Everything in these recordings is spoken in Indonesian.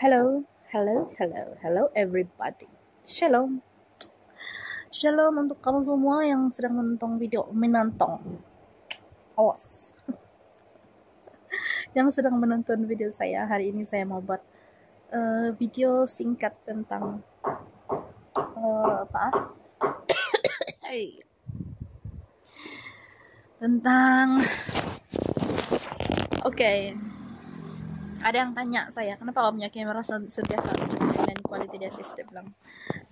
Hello, hello everybody. Shalom, shalom untuk kamu semua yang sedang menonton. Awas. Yang sedang menonton video saya hari ini, saya mau buat video singkat tentang Oke. Ada yang tanya saya, kenapa omnya kamera sentiasa dan quality dia system bilang.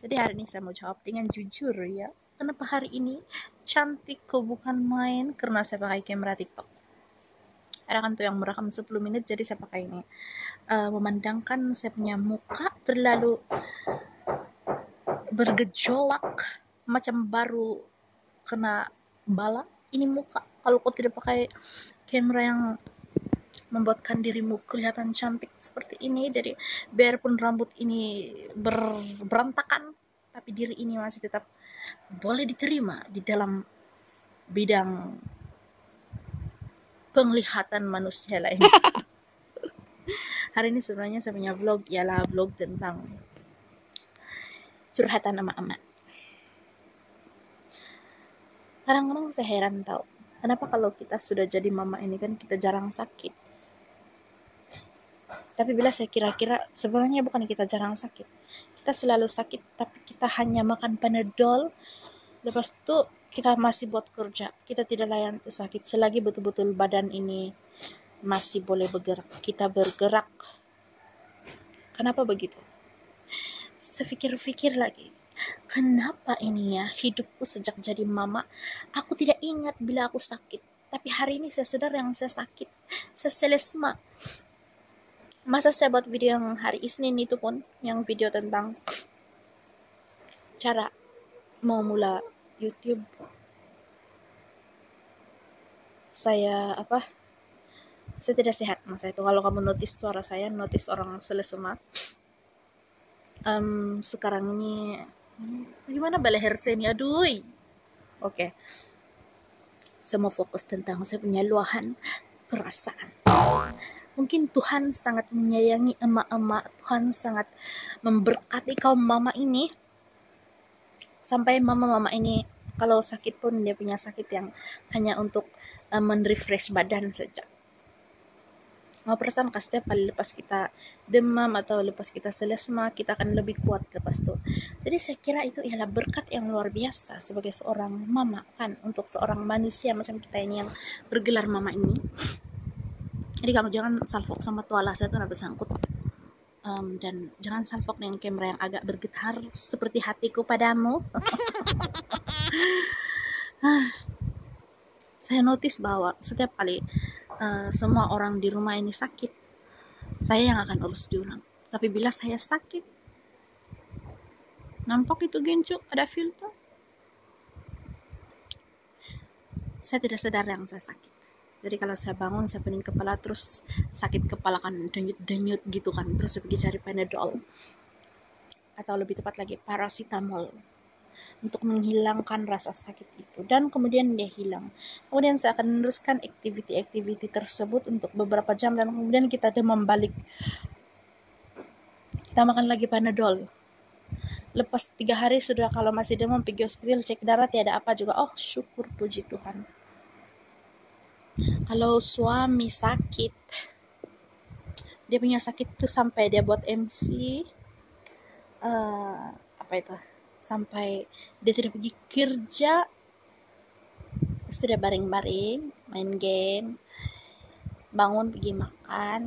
Jadi hari ini saya mau jawab dengan jujur ya. Kenapa hari ini cantikku bukan main karena saya pakai kamera TikTok. Ada kan tuh yang merekam 10 menit, jadi saya pakai ini. Memandangkan saya punya muka terlalu bergejolak macam baru kena bala. Ini muka kalau kau tidak pakai kamera yang membuatkan dirimu kelihatan cantik seperti ini, jadi biarpun rambut ini berantakan, tapi diri ini masih tetap boleh diterima di dalam bidang penglihatan manusia lain. Hari ini sebenarnya saya punya vlog, ialah vlog tentang curhatan emak-emak. Kadang-kadang saya heran tahu, kenapa kalau kita sudah jadi mama ini kan kita jarang sakit. Tapi bila saya kira-kira, sebenarnya bukan kita jarang sakit. Kita selalu sakit, tapi kita hanya makan Panadol. Lepas itu kita masih buat kerja. Kita tidak layan itu sakit. Selagi betul-betul badan ini masih boleh bergerak, kita bergerak. Kenapa begitu? Saya pikir-pikir lagi. Kenapa ini ya, hidupku sejak jadi mama, aku tidak ingat bila aku sakit. Tapi hari ini saya sadar yang saya sakit. Saya selesma. Masa saya buat video yang hari Isnin itu pun, yang video tentang cara mau mula YouTube. Saya tidak sehat masa itu. Kalau kamu notice suara saya, notice orang selesema. Sekarang ini gimana leher saya ini, aduh. Oke. Saya mau fokus tentang saya punya luahan perasaan. Mungkin Tuhan sangat menyayangi emak-emak, Tuhan sangat memberkati kaum mama ini, sampai mama-mama ini kalau sakit pun dia punya sakit yang hanya untuk men-refresh badan saja. Mau perasaan setiap kali lepas kita demam atau lepas kita selesma, kita akan lebih kuat lepas itu. Jadi saya kira itu ialah berkat yang luar biasa sebagai seorang mama kan, untuk seorang manusia macam kita ini yang bergelar mama ini. Jadi kamu jangan salfok sama tuala saya tuh bersangkut. Dan jangan salfok dengan kamera yang agak bergetar seperti hatiku padamu. Saya notice bahwa setiap kali semua orang di rumah ini sakit, saya yang akan urus jurang. Tapi bila saya sakit, nampak itu genco ada filter, saya tidak sadar yang saya sakit. Jadi kalau saya bangun, saya pening kepala, terus sakit kepala kan, denyut gitu kan, terus saya pergi cari Panadol, atau lebih tepat lagi paracetamol, untuk menghilangkan rasa sakit itu. Dan kemudian dia hilang. Kemudian saya akan meneruskan aktiviti tersebut untuk beberapa jam, dan kemudian kita demam balik. Kita makan lagi Panadol. Lepas 3 hari sudah, kalau masih demam, pergi hospital, cek darah, tiada apa juga. Oh, syukur, puji Tuhan. Kalau suami sakit, dia punya sakit tuh sampai dia buat MC, sampai dia tidak pergi kerja, sudah baring-baring, main game, bangun pergi makan.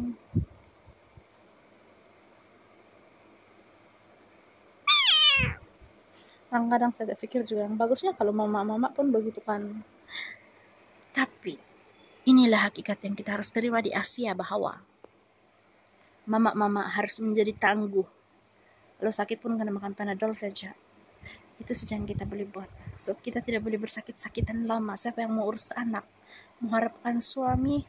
Kadang-kadang saya pikir juga yang bagusnya kalau mama-mama pun begitu kan. Tapi inilah hakikat yang kita harus terima di Asia, bahwa mama-mama harus menjadi tangguh. Kalau sakit pun kena makan Panadol saja. Itu saja yang kita boleh buat. So kita tidak boleh bersakit-sakitan lama. Siapa yang mau urus anak, mengharapkan suami?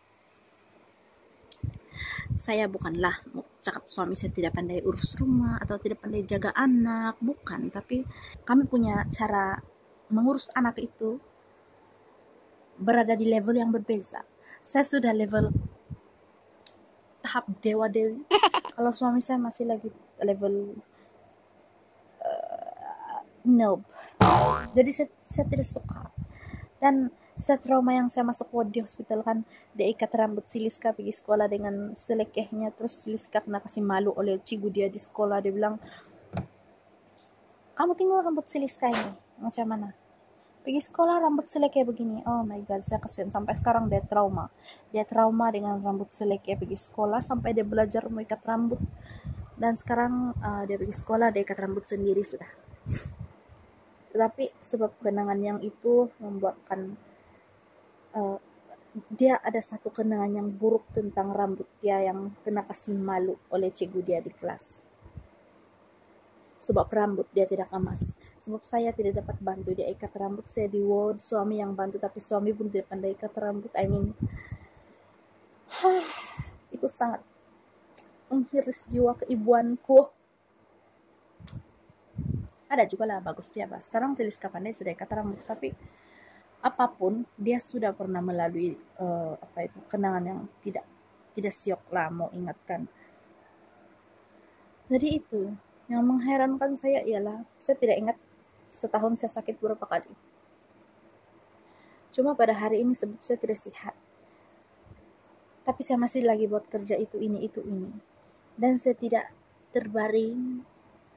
Saya bukanlah cakap suami saya tidak pandai urus rumah atau tidak pandai jaga anak, bukan. Tapi kami punya cara mengurus anak itu berada di level yang berbeza. Saya sudah level tahap dewa dewi. Kalau suami saya masih lagi level noob. Jadi saya tidak suka. Dan trauma yang saya masuk ward di hospital kan, dia ikat rambut si Liska pergi sekolah dengan selekehnya, terus si Liska kena kasih malu oleh cigu dia di sekolah. Dia bilang, kamu tinggal rambut si Liska ini macam mana, pergi sekolah rambut selek kayak begini. Oh my god, saya kesian. Sampai sekarang dia trauma dengan rambut selek kayak pergi sekolah, sampai dia belajar mau ikat rambut. Dan sekarang dia pergi sekolah, dia ikat rambut sendiri sudah. Tetapi sebab kenangan yang itu membuatkan dia ada satu kenangan yang buruk tentang rambut dia yang kena kasih malu oleh cikgu dia di kelas. Sebab rambut dia tidak emas. Sebab saya tidak dapat bantu dia ikat rambut. Saya di ward, suami yang bantu, tapi suami pun tidak pandai ikat rambut. Itu sangat menghiris jiwa keibuanku. Ada juga lah bagus dia, bah. Sekarang si Liska pandai sudah ikat rambut, tapi apapun dia sudah pernah melalui kenangan yang tidak siok lah mau ingatkan. Jadi itu yang mengherankan saya ialah saya tidak ingat setahun saya sakit berapa kali. Cuma pada hari ini sebab saya tidak sehat, tapi saya masih lagi buat kerja itu ini, dan saya tidak terbaring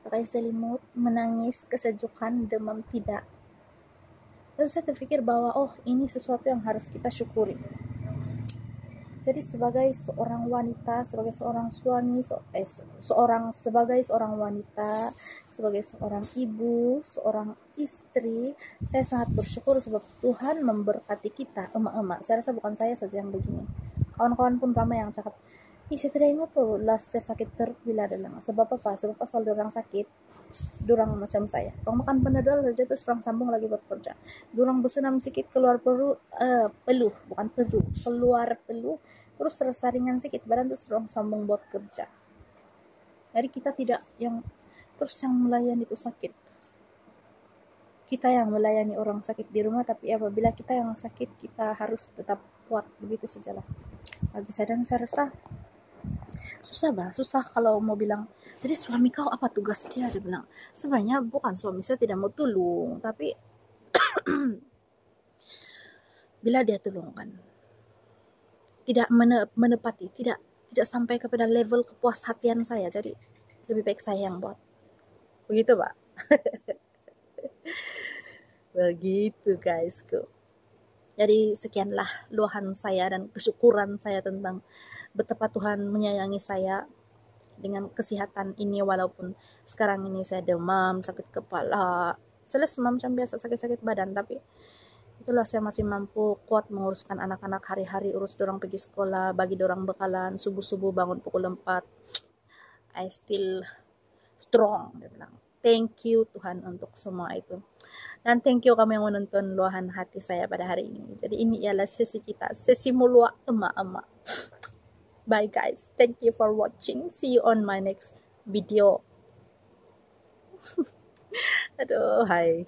pakai selimut menangis kesejukan demam, tidak. Dan saya terpikir bahwa ini sesuatu yang harus kita syukuri. Jadi sebagai seorang wanita, sebagai seorang suami, sebagai seorang wanita, sebagai seorang ibu, seorang istri, saya sangat bersyukur sebab Tuhan memberkati kita, emak-emak. Saya rasa bukan saya saja yang begini. Kawan-kawan pun ramai yang cakap, saya tidak ingat tuh last saya sakit bila adalah. Sebab apa? Sebab asal dorang sakit, dorang macam saya. Orang makan Panadol saja terus orang sambung lagi buat kerja. Dorang bersenam sedikit keluar peluh, keluar peluh, terus terasa ringan sedikit badan terus dorang sambung buat kerja. Jadi kita tidak yang terus yang melayani itu sakit. Kita yang melayani orang sakit di rumah, tapi apabila kita yang sakit, kita harus tetap kuat, begitu sajalah. Bagi saya, dan saya rasa susah kalau mau bilang, jadi suami kau apa tugas dia? Dia bilang, sebenarnya bukan suami saya tidak mau tolong, tapi bila dia tolongkan, tidak menepati, tidak sampai kepada level kepuashatian saya, jadi lebih baik saya yang buat. Begitu, Pak. Begitu, guysku. Jadi sekianlah luahan saya dan kesyukuran saya tentang betapa Tuhan menyayangi saya dengan kesehatan ini, walaupun sekarang ini saya demam, sakit kepala, saya macam biasa sakit-sakit badan, tapi itulah saya masih mampu kuat menguruskan anak-anak hari-hari, urus dorang pergi sekolah, bagi dorang bekalan, subuh-subuh bangun pukul 4. I still strong, dia bilang. Thank you Tuhan untuk semua itu. Dan thank you kamu yang menonton luahan hati saya pada hari ini. Jadi ini ialah sesi kita, sesi mulua emak-emak. Bye guys, thank you for watching. See you on my next video. Aduh, hai.